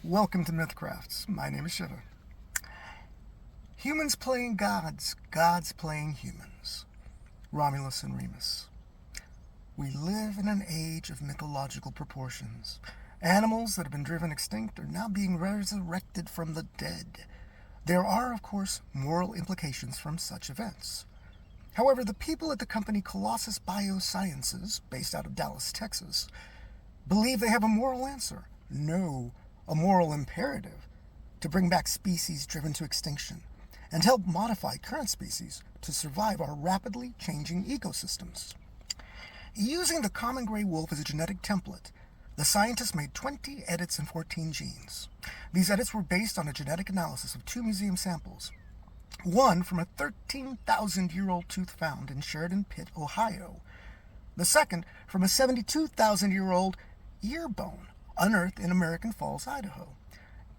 Welcome to Mythcrafts. My name is Shiva. Humans playing gods, gods playing humans. Romulus and Remus. We live in an age of mythological proportions. Animals that have been driven extinct are now being resurrected from the dead. There are, of course, moral implications from such events. However, the people at the company Colossus Biosciences, based out of Dallas, Texas, believe they have a moral answer. No, a moral imperative to bring back species driven to extinction and help modify current species to survive our rapidly changing ecosystems. Using the common gray wolf as a genetic template, the scientists made 20 edits in 14 genes. These edits were based on a genetic analysis of 2 museum samples, one from a 13,000-year-old tooth found in Sheridan Pit, Ohio, the second from a 72,000-year-old ear bone unearthed in American Falls, Idaho.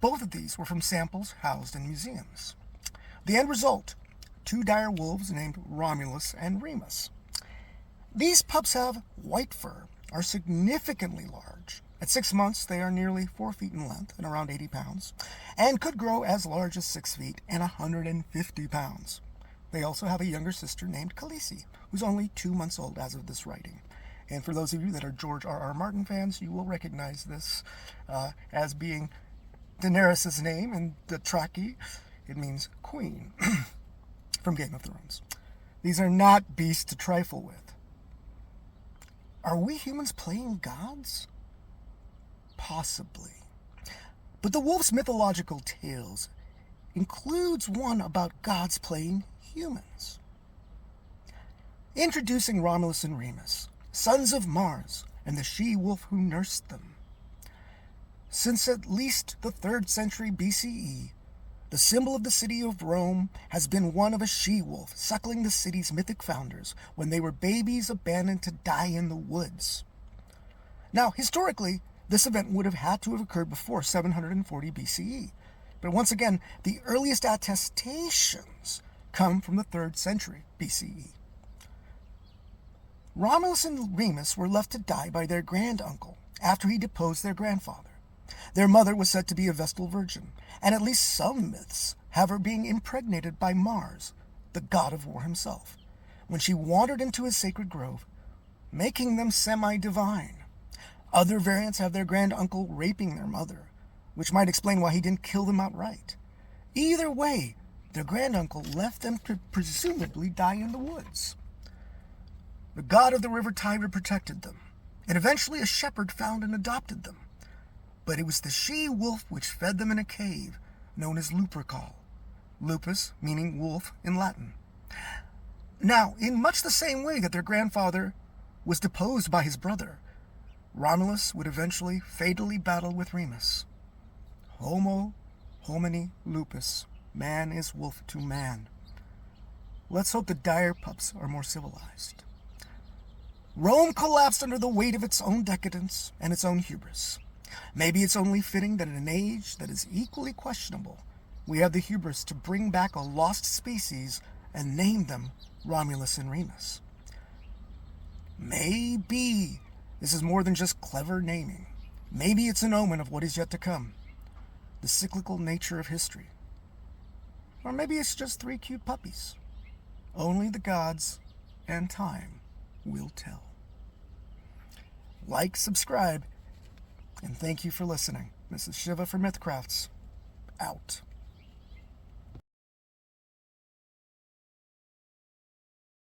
Both of these were from samples housed in museums. The end result, 2 dire wolves named Romulus and Remus. These pups have white fur, are significantly large. At 6 months, they are nearly 4 feet in length and around 80 pounds, and could grow as large as 6 feet and 150 pounds. They also have a younger sister named Khaleesi, who's only 2 months old as of this writing. And for those of you that are George R.R. Martin fans, you will recognize this as being Daenerys' name in Dothraki. It means queen from Game of Thrones. These are not beasts to trifle with. Are we humans playing gods? Possibly. But the wolf's mythological tales includes one about gods playing humans. Introducing Romulus and Remus, sons of Mars, and the she-wolf who nursed them. Since at least the 3rd century BCE, the symbol of the city of Rome has been one of a she-wolf suckling the city's mythic founders when they were babies abandoned to die in the woods. Now, historically, this event would have had to have occurred before 740 BCE. But once again, the earliest attestations come from the 3rd century BCE. Romulus and Remus were left to die by their granduncle after he deposed their grandfather. Their mother was said to be a Vestal virgin, and at least some myths have her being impregnated by Mars, the god of war himself, when she wandered into his sacred grove, making them semi-divine. Other variants have their granduncle raping their mother, which might explain why he didn't kill them outright. Either way, their granduncle left them to presumably die in the woods. The god of the river Tiber protected them, and eventually a shepherd found and adopted them. But it was the she-wolf which fed them in a cave, known as Lupercal. Lupus meaning wolf in Latin. Now, in much the same way that their grandfather was deposed by his brother, Romulus would eventually fatally battle with Remus. Homo homini lupus. Man is wolf to man. Let's hope the dire pups are more civilized. Rome collapsed under the weight of its own decadence and its own hubris. Maybe it's only fitting that in an age that is equally questionable, we have the hubris to bring back a lost species and name them Romulus and Remus. Maybe this is more than just clever naming. Maybe it's an omen of what is yet to come. The cyclical nature of history. Or maybe it's just 3 cute puppies. Only the gods and time will tell. Like, subscribe, and thank you for listening. This is Shiva for Mythcrafts. Out.